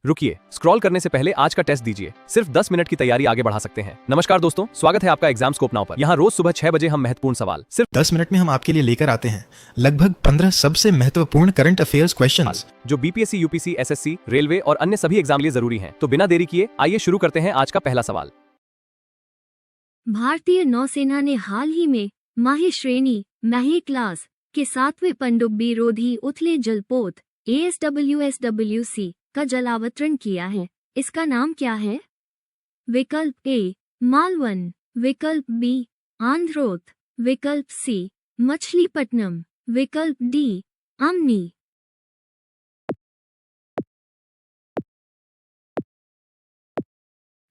रुकिए, स्क्रॉल करने से पहले आज का टेस्ट दीजिए। सिर्फ 10 मिनट की तैयारी आगे बढ़ा सकते हैं। नमस्कार दोस्तों, स्वागत है आपका एग्जाम स्कोप नाउ पर। यहाँ रोज सुबह 6 बजे हम महत्वपूर्ण सवाल सिर्फ 10 मिनट में हम आपके लिए लेकर आते हैं लगभग 15 सबसे महत्वपूर्ण करंट अफेयर्स क्वेश्चंस जो बीपीएससी, यूपीएससी, एसएससी, रेलवे और अन्य सभी एग्जाम लिए जरूरी हैं। तो बिना देरी किए आइए शुरू करते हैं आज का पहला सवाल। भारतीय नौसेना ने हाल ही में माही श्रेणी माही क्लास के 7वें पनडुब्बी रोधी उथले जलपोत ASWSWC का जलावतरण किया है। इसका नाम क्या है? विकल्प ए मालवन, विकल्प बी आंध्रोथ, विकल्प सी मछलीपट्टनम, विकल्प डी अमनी।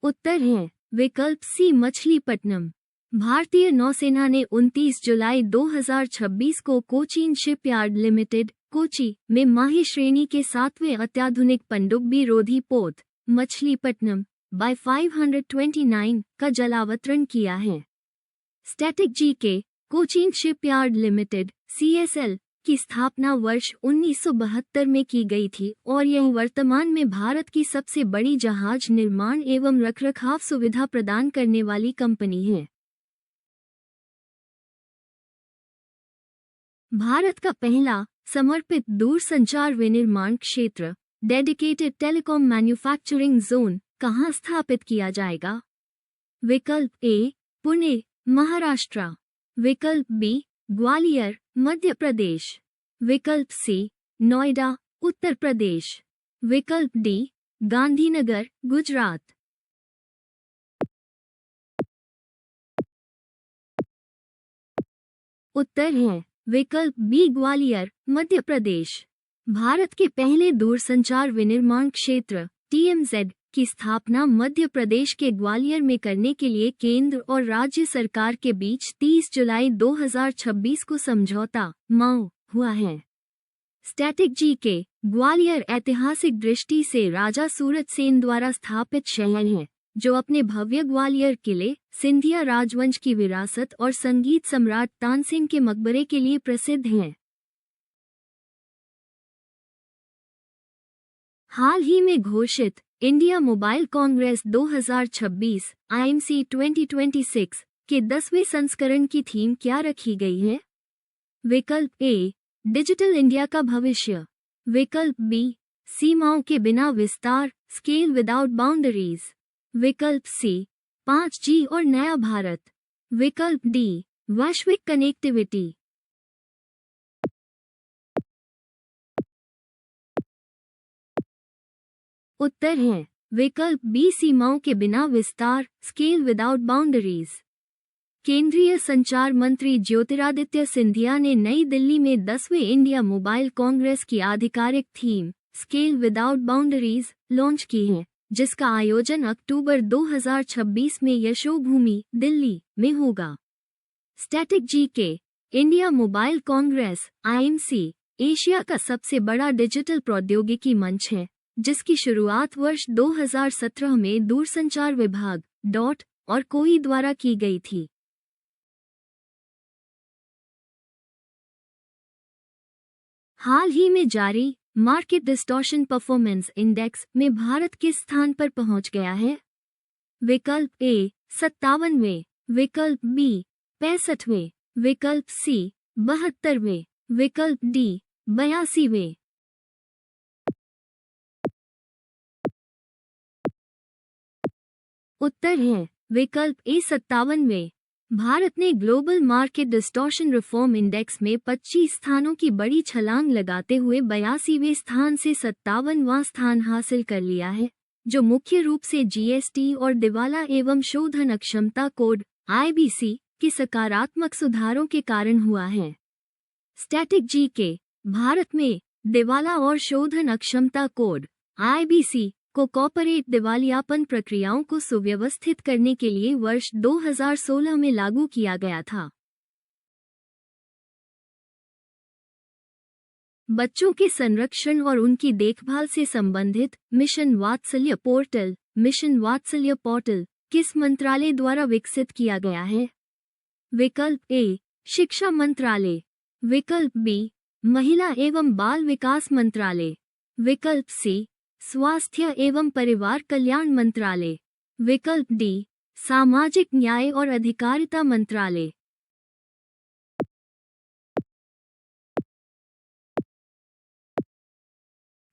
उत्तर है विकल्प सी मछलीपट्टनम। भारतीय नौसेना ने 29 जुलाई 2026 को कोचीन शिपयार्ड लिमिटेड कोची में माही श्रेणी के 7वें अत्याधुनिक पनडुब्बी रोधी पोत मछलीपट्टनम बाय 529 का जलावतरण किया है। स्टैटिक जी के कोचीन शिपयार्ड लिमिटेड CSL की स्थापना वर्ष 1972 में की गई थी और यह वर्तमान में भारत की सबसे बड़ी जहाज निर्माण एवं रखरखाव सुविधा प्रदान करने वाली कंपनी है। भारत का पहला समर्पित दूरसंचार विनिर्माण क्षेत्र डेडिकेटेड टेलीकॉम मैन्युफैक्चरिंग जोन कहाँ स्थापित किया जाएगा? विकल्प ए पुणे महाराष्ट्र, विकल्प बी ग्वालियर मध्य प्रदेश, विकल्प सी नोएडा उत्तर प्रदेश, विकल्प डी गांधीनगर गुजरात। उत्तर है विकल्प बी ग्वालियर मध्य प्रदेश। भारत के पहले दूरसंचार विनिर्माण क्षेत्र TMZ की स्थापना मध्य प्रदेश के ग्वालियर में करने के लिए केंद्र और राज्य सरकार के बीच 30 जुलाई 2026 को समझौता माओ हुआ है। स्टैटिक जी के ग्वालियर ऐतिहासिक दृष्टि से राजा सूरत सेन द्वारा स्थापित शहर है जो अपने भव्य ग्वालियर किले, सिंधिया राजवंश की विरासत और संगीत सम्राट तानसेन के मकबरे के लिए प्रसिद्ध है। हाल ही में घोषित इंडिया मोबाइल कांग्रेस 2026 IMC 2026 के 10वें संस्करण की थीम क्या रखी गई है? विकल्प ए डिजिटल इंडिया का भविष्य, विकल्प बी सीमाओं के बिना विस्तार स्केल विदाउट बाउंड्रीज, विकल्प सी 5G और नया भारत, विकल्प डी वैश्विक कनेक्टिविटी। उत्तर है विकल्प बी सीमाओं के बिना विस्तार स्केल विदाउट बाउंड्रीज। केंद्रीय संचार मंत्री ज्योतिरादित्य सिंधिया ने नई दिल्ली में 10वें इंडिया मोबाइल कांग्रेस की आधिकारिक theme scale without boundaries launch की है, जिसका आयोजन अक्टूबर 2026 में यशोभूमि दिल्ली में होगा। स्टैटिक जी के India mobile Congress IMC Asia का सबसे बड़ा डिजिटल प्रौद्योगिकी मंच है, जिसकी शुरुआत वर्ष 2017 में दूरसंचार विभाग और कोई द्वारा की गई थी। हाल ही में जारी मार्केट डिस्टॉर्शन परफॉर्मेंस इंडेक्स में भारत किस स्थान पर पहुंच गया है? विकल्प ए 57वें, विकल्प बी 65वें, विकल्प सी 72वें, विकल्प डी 82वें। उत्तर है विकल्प ए 57वें। भारत ने global market distortion reform index में 25 स्थानों की बड़ी छलांग लगाते हुए 82वें स्थान से 57वां स्थान हासिल कर लिया है, जो मुख्य रूप से GST और दिवाला एवं शोधन अक्षमता कोड IBC के सकारात्मक सुधारों के कारण हुआ है। स्टैटिक जी के भारत में दिवाला और शोधन अक्षमता कोड IBC को कॉर्पोरेट दिवालियापन प्रक्रियाओं को सुव्यवस्थित करने के लिए वर्ष 2016 में लागू किया गया था। बच्चों के संरक्षण और उनकी देखभाल से संबंधित मिशन वात्सल्य पोर्टल किस मंत्रालय द्वारा विकसित किया गया है? विकल्प ए शिक्षा मंत्रालय, विकल्प बी महिला एवं बाल विकास मंत्रालय, विकल्प सी स्वास्थ्य एवं परिवार कल्याण मंत्रालय। विकल्प डी सामाजिक न्याय और अधिकारिता मंत्रालय।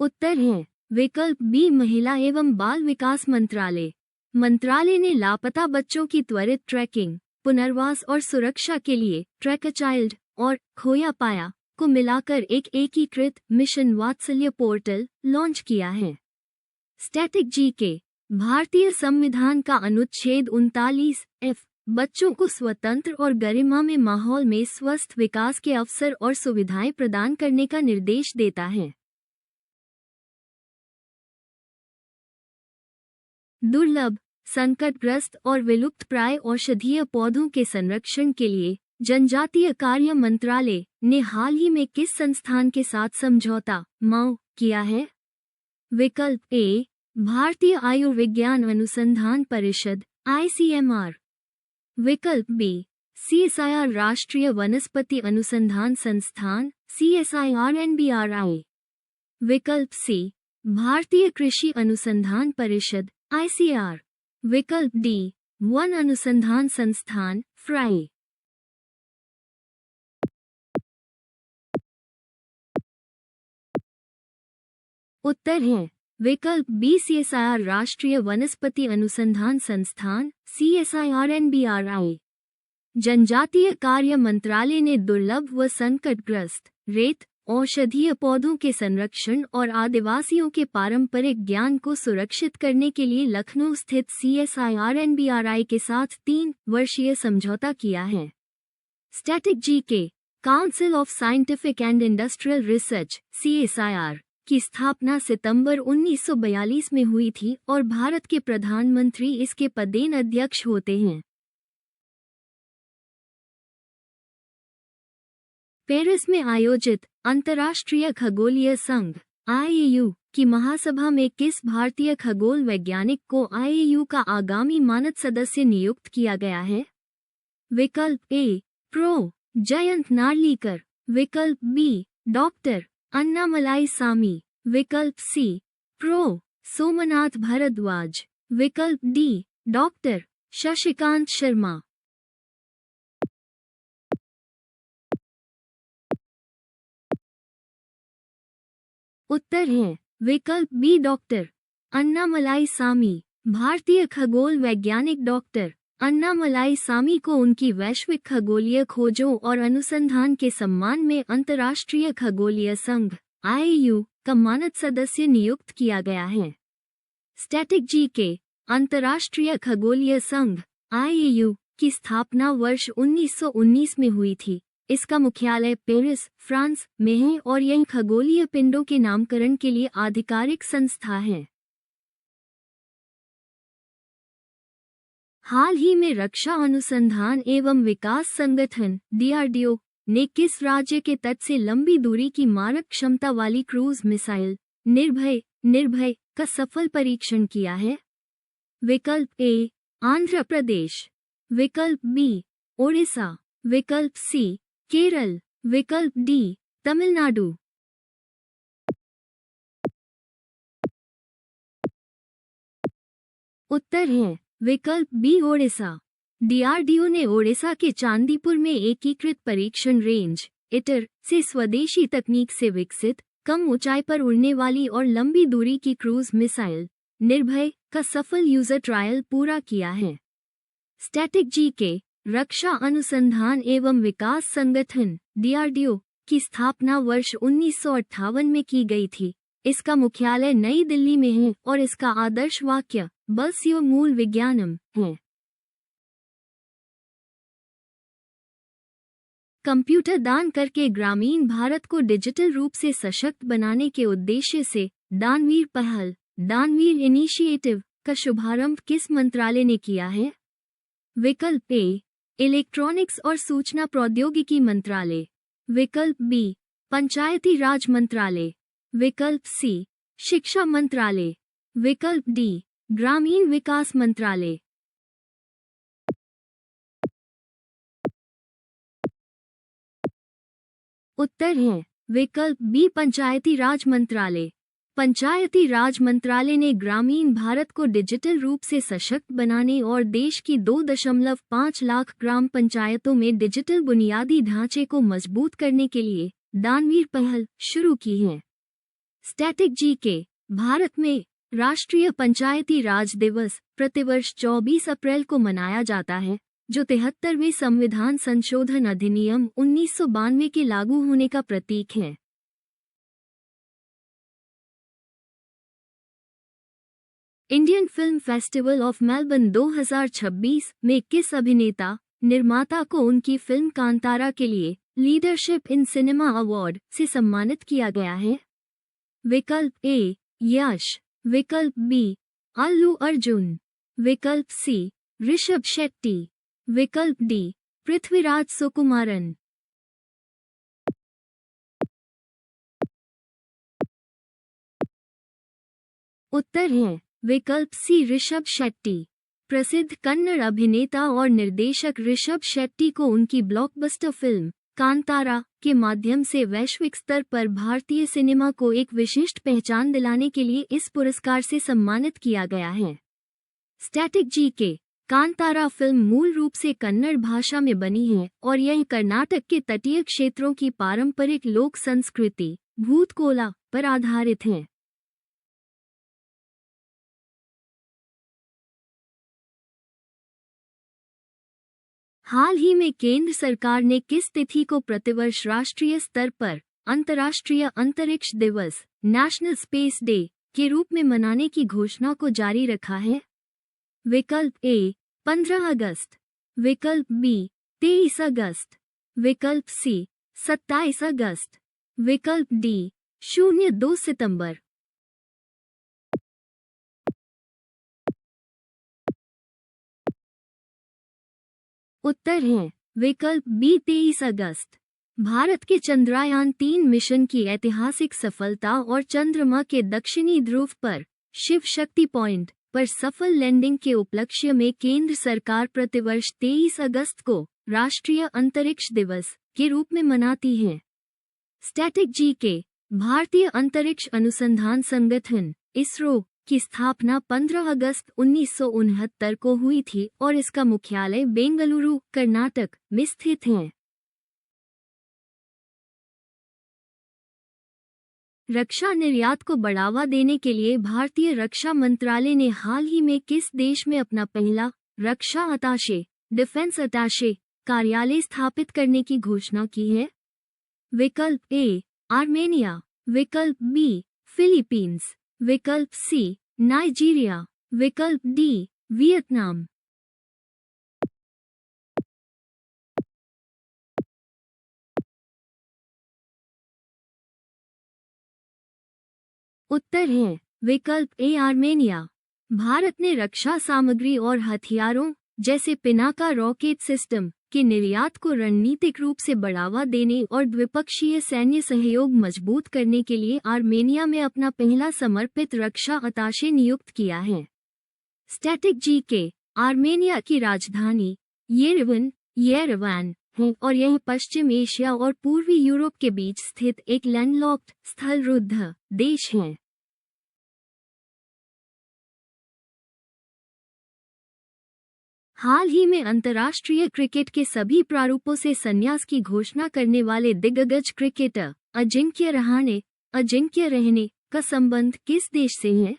उत्तर है विकल्प बी महिला एवं बाल विकास मंत्रालय। मंत्रालय ने लापता बच्चों की त्वरित ट्रैकिंग, पुनर्वास और सुरक्षा के लिए ट्रैक अ चाइल्ड और खोया पाया को मिलाकर एक एकीकृत मिशन वात्सल्य पोर्टल लॉन्च किया है। Static GK. भारतीय संविधान का अनुच्छेद 39F बच्चों को स्वतंत्र और गरिमामय माहौल में स्वस्थ विकास के अवसर और सुविधाएं प्रदान करने का निर्देश देता है। दुर्लभ, संकटग्रस्त और विलुप्तप्राय औषधीय पौधों के संरक्षण के लिए जनजातीय कार्य मंत्रालय ने हाल ही में किस संस्थान के साथ समझौता (MoU) किया है? विकल्प ए भारतीय आयुर्विज्ञान अनुसंधान परिषद (ICMR). विकल्प बी CSIR राष्ट्रीय वनस्पति अनुसंधान संस्थान CSIR-NBRI। विकल्प सी भारतीय कृषि अनुसंधान परिषद ICR। विकल्प डी वन अनुसंधान संस्थान फ्राई। उत्तर है विकल्प बी CSIR राष्ट्रीय वनस्पति अनुसंधान संस्थान CSIR-NBRI। जनजातीय कार्य मंत्रालय ने दुर्लभ व संकटग्रस्त रेत औषधीय पौधों के संरक्षण और आदिवासियों के पारंपरिक ज्ञान को सुरक्षित करने के लिए लखनऊ स्थित CSIR-NBRI के साथ 3 वर्षीय समझौता किया है। Static GK. Council of scientific and industrial research CSIR की स्थापना सितंबर 1942 में हुई थी और भारत के प्रधानमंत्री इसके पदेन अध्यक्ष होते हैं। पेरिस में आयोजित अंतर्राष्ट्रीय खगोलीय संघ IAU की महासभा में किस भारतीय खगोल वैज्ञानिक को IAU का आगामी मानद सदस्य नियुक्त किया गया है? विकल्प ए प्रो जयंत नार्लीकर। विकल्प बी डॉक्टर अन्नामलाई सामी। विकल्प सी प्रो सोमनाथ भारद्वाज। विकल्प डी डॉक्टर शशिकांत शर्मा। उत्तर है विकल्प बी डॉक्टर अन्नामलाई सामी। भारतीय खगोल वैज्ञानिक डॉक्टर अन्नामलाई सामी को उनकी वैश्विक खगोलीय खोजों और अनुसंधान के सम्मान में अंतर्राष्ट्रीय खगोलीय संघ IAU का मानद सदस्य नियुक्त किया गया है। Static GK. अंतर्राष्ट्रीय खगोलीय संघ IAU की स्थापना वर्ष 1919 में हुई थी। इसका मुख्यालय पेरिस, फ्रांस में है और यह खगोलीय पिंडों के नामकरण के लिए आधिकारिक संस्था है। हाल ही में रक्षा अनुसंधान एवं विकास संगठन DRDO ने किस राज्य के तट से लंबी दूरी की मारक क्षमता वाली क्रूज मिसाइल निर्भय का सफल परीक्षण किया है? विकल्प ए आंध्र प्रदेश। विकल्प बी ओडिशा। विकल्प सी केरल। विकल्प डी तमिलनाडु। उत्तर है विकल्प बी ओडिशा। DRDO ने ओडिशा के चांदीपुर में एकीकृत परीक्षण रेंज ITER से स्वदेशी तकनीक से विकसित कम ऊंचाई पर उड़ने वाली और लंबी दूरी की क्रूज मिसाइल निर्भय का सफल यूजर ट्रायल पूरा किया है। Static GK. रक्षा अनुसंधान एवं विकास संगठन DRDO की स्थापना वर्ष 1958 में की गई थी। इसका मुख्यालय नई दिल्ली में है और इसका आदर्श वाक्य बलस्य मूल विज्ञानम है। कंप्यूटर दान करके ग्रामीण भारत को डिजिटल रूप से सशक्त बनाने के उद्देश्य से दानवीर पहल दानवीर इनिशिएटिव का शुभारंभ किस मंत्रालय ने किया है? विकल्प ए इलेक्ट्रॉनिक्स और सूचना प्रौद्योगिकी मंत्रालय। विकल्प बी पंचायती राज मंत्रालय। विकल्प सी शिक्षा मंत्रालय। विकल्प डी ग्रामीण विकास मंत्रालय। उत्तर है विकल्प बी पंचायती राज मंत्रालय। पंचायती राज मंत्रालय ने ग्रामीण भारत को डिजिटल रूप से सशक्त बनाने और देश की 2.5 लाख ग्राम पंचायतों में डिजिटल बुनियादी ढांचे को मजबूत करने के लिए दानवीर पहल शुरू की है। Static GK. भारत में राष्ट्रीय पंचायती राज दिवस प्रतिवर्ष 24 अप्रैल को मनाया जाता है, जो 73वें संविधान संशोधन अधिनियम 1992 के लागू होने का प्रतीक है। Indian film festival of Melbourne 2026 में किस अभिनेता निर्माता को उनकी फिल्म कांतारा के लिए लीडरशिप इन सिनेमा अवार्ड से सम्मानित किया गया है? विकल्प ए यश, विकल्प बी अल्लू अर्जुन, विकल्प सी ऋषभ शेट्टी, विकल्प डी पृथ्वीराज सुकुमारन। उत्तर है विकल्प सी ऋषभ शेट्टी। प्रसिद्ध कन्नड़ अभिनेता और निर्देशक ऋषभ शेट्टी को उनकी ब्लॉकबस्टर फिल्म कांतारा के माध्यम से वैश्विक स्तर पर भारतीय सिनेमा को एक विशिष्ट पहचान दिलाने के लिए इस पुरस्कार से सम्मानित किया गया है। Static GK. कांतारा फिल्म मूल रूप से कन्नड़ भाषा में बनी है और यह कर्नाटक के तटीय क्षेत्रों की पारंपरिक लोक संस्कृति भूतकोला पर आधारित है। हाल ही में केंद्र सरकार ने किस तिथि को प्रतिवर्ष राष्ट्रीय स्तर पर अंतर्राष्ट्रीय अंतरिक्ष दिवस नेशनल स्पेस डे के रूप में मनाने की घोषणा को जारी रखा है? विकल्प ए 15 अगस्त, विकल्प बी 23 अगस्त, विकल्प सी 27 अगस्त, विकल्प डी 02 सितंबर। उत्तर है विकल्प बी 23 अगस्त। भारत के चंद्रयान-3 मिशन की ऐतिहासिक सफलता और चंद्रमा के दक्षिणी ध्रुव पर शिव शक्ति पॉइंट पर सफल लैंडिंग के उपलक्ष्य में केंद्र सरकार प्रतिवर्ष 23 अगस्त को राष्ट्रीय अंतरिक्ष दिवस के रूप में मनाती है। Static GK. भारतीय अंतरिक्ष अनुसंधान संगठन इसरो की स्थापना 15 अगस्त 1969 को हुई थी और इसका मुख्यालय बेंगलुरु, कर्नाटक में स्थित है। रक्षा निर्यात को बढ़ावा देने के लिए भारतीय रक्षा मंत्रालय ने हाल ही में किस देश में अपना पहला रक्षा अताशे डिफेंस अताशे कार्यालय स्थापित करने की घोषणा की है? विकल्प ए आर्मेनिया, विकल्प बी फिलीपींस, विकल्प सी नाइजीरिया, विकल्प डी वियतनाम। उत्तर है विकल्प ए आर्मेनिया। भारत ने रक्षा सामग्री और हथियारों जैसे पिनाका रॉकेट सिस्टम के निर्यात को रणनीतिक रूप से बढ़ावा देने और द्विपक्षीय सैन्य सहयोग मजबूत करने के लिए आर्मेनिया में अपना पहला समर्पित रक्षा अताशे नियुक्त किया है। Static GK. आर्मेनिया की राजधानी येरेवन है और यह पश्चिम एशिया और पूर्वी यूरोप के बीच स्थित एक लैंडलॉक्ड स्थलरुद्ध देश है। हाल ही में अंतर्राष्ट्रीय क्रिकेट के सभी प्रारूपों से संन्यास की घोषणा करने वाले दिग्गज क्रिकेटर अजिंक्य रहाणे का संबंध किस देश से है?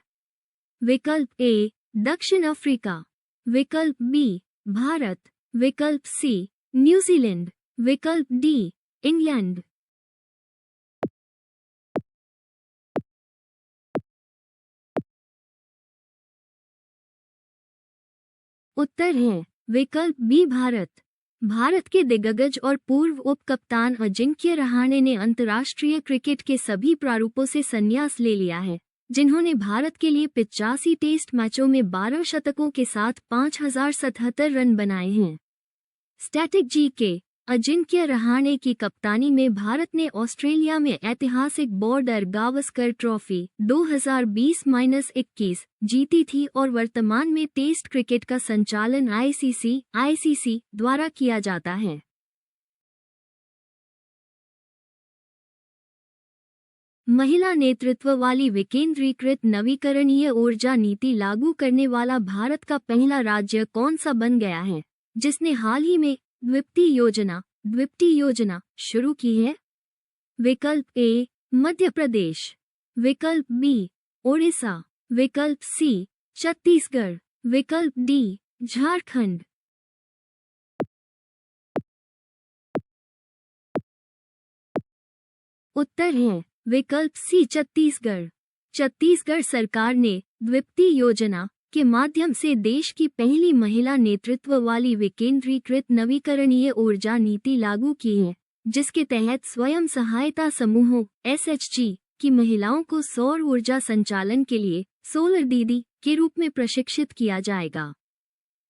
विकल्प ए दक्षिण अफ्रीका, विकल्प बी भारत, विकल्प सी न्यूजीलैंड, विकल्प डी इंग्लैंड। उत्तर है विकल्प बी भारत। भारत के दिग्गज और पूर्व उप कप्तान अजिंक्य रहाणे ने अंतर्राष्ट्रीय क्रिकेट के सभी प्रारूपों से संन्यास ले लिया है, जिन्होंने भारत के लिए 85 टेस्ट मैचों में 12 शतकों के साथ 5077 रन बनाए हैं। Static GK. अजिंक्य रहाणे की कप्तानी में भारत ने ऑस्ट्रेलिया में ऐतिहासिक बॉर्डर गावस्कर ट्रॉफी 2020-21 जीती थी और वर्तमान में टेस्ट क्रिकेट का संचालन आईसीसी द्वारा किया जाता है। महिला नेतृत्व वाली विकेंद्रीकृत नवीकरणीय ऊर्जा नीति लागू करने वाला भारत का पहला राज्य कौन सा बन गया है, जिसने हाल ही में द्विपटी योजना शुरू की है? विकल्प ए मध्य प्रदेश, विकल्प बी ओडिशा, विकल्प सी छत्तीसगढ़, विकल्प डी झारखंड। उत्तर है विकल्प सी छत्तीसगढ़। छत्तीसगढ़ सरकार ने द्विपटी योजना के माध्यम से देश की पहली महिला नेतृत्व वाली विकेंद्रीकृत नवीकरणीय ऊर्जा नीति लागू की है, जिसके तहत स्वयं सहायता समूहों (SHG) की महिलाओं को सौर ऊर्जा संचालन के लिए सोलर दीदी के रूप में प्रशिक्षित किया जाएगा।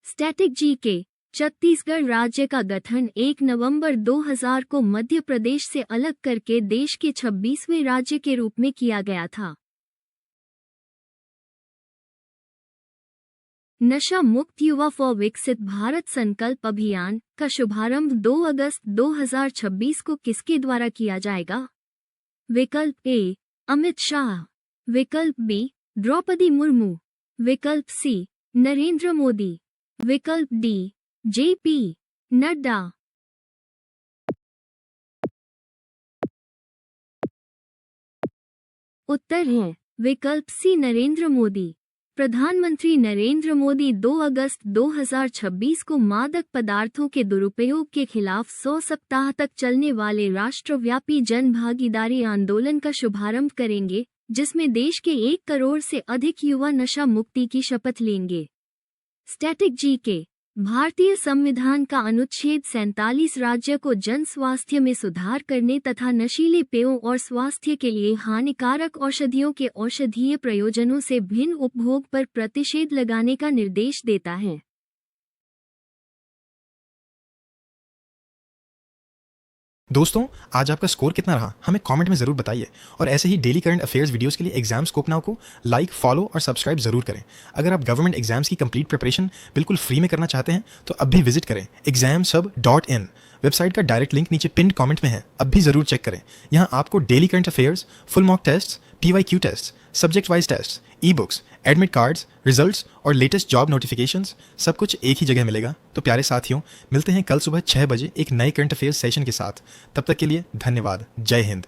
स्टैटिक जी के छत्तीसगढ़ राज्य का गठन 1 नवंबर 2000 को मध्य प्रदेश से अलग करके देश के 26वें राज्य के रूप में किया गया था। नशा मुक्त युवा फॉर विकसित भारत संकल्प अभियान का शुभारंभ 2 अगस्त 2026 को किसके द्वारा किया जाएगा? विकल्प ए अमित शाह, विकल्प बी द्रौपदी मुर्मू, विकल्प सी नरेंद्र मोदी, विकल्प डी JP नड्डा। उत्तर है विकल्प सी नरेंद्र मोदी। प्रधानमंत्री नरेंद्र मोदी 2 अगस्त 2026 को मादक पदार्थों के दुरुपयोग के खिलाफ 100 सप्ताह तक चलने वाले राष्ट्रव्यापी जन भागीदारी आंदोलन का शुभारंभ करेंगे, जिसमें देश के 1 करोड़ से अधिक युवा नशा मुक्ति की शपथ लेंगे। स्टैटिक जी के भारतीय संविधान का अनुच्छेद 47 राज्य को जन स्वास्थ्य में सुधार करने तथा नशीले पेयों और स्वास्थ्य के लिए हानिकारक औषधियों के औषधीय प्रयोजनों से भिन्न उपभोग पर प्रतिषेध लगाने का निर्देश देता है। दोस्तों, आज आपका स्कोर कितना रहा हमें कमेंट में ज़रूर बताइए, और ऐसे ही डेली करंट अफेयर्स वीडियोस के लिए एग्जाम स्कोप नाउ को लाइक, फॉलो और सब्सक्राइब जरूर करें। अगर आप गवर्नमेंट एग्जाम्स की कंप्लीट प्रिपरेशन बिल्कुल फ्री में करना चाहते हैं तो अब भी विजिट करें examsub.in। वेबसाइट का डायरेक्ट लिंक नीचे पिन्ड कमेंट में है, अब भी ज़रूर चेक करें। यहाँ आपको daily current affairs, full mock test, PYQ test, subject wise test, ebooks, admit cards, results और लेटेस्ट जॉब नोटिफिकेशंस सब कुछ एक ही जगह मिलेगा। तो प्यारे साथियों, मिलते हैं कल सुबह 6 बजे एक नए करंट अफेयर्स सेशन के साथ। तब तक के लिए धन्यवाद। जय हिंद।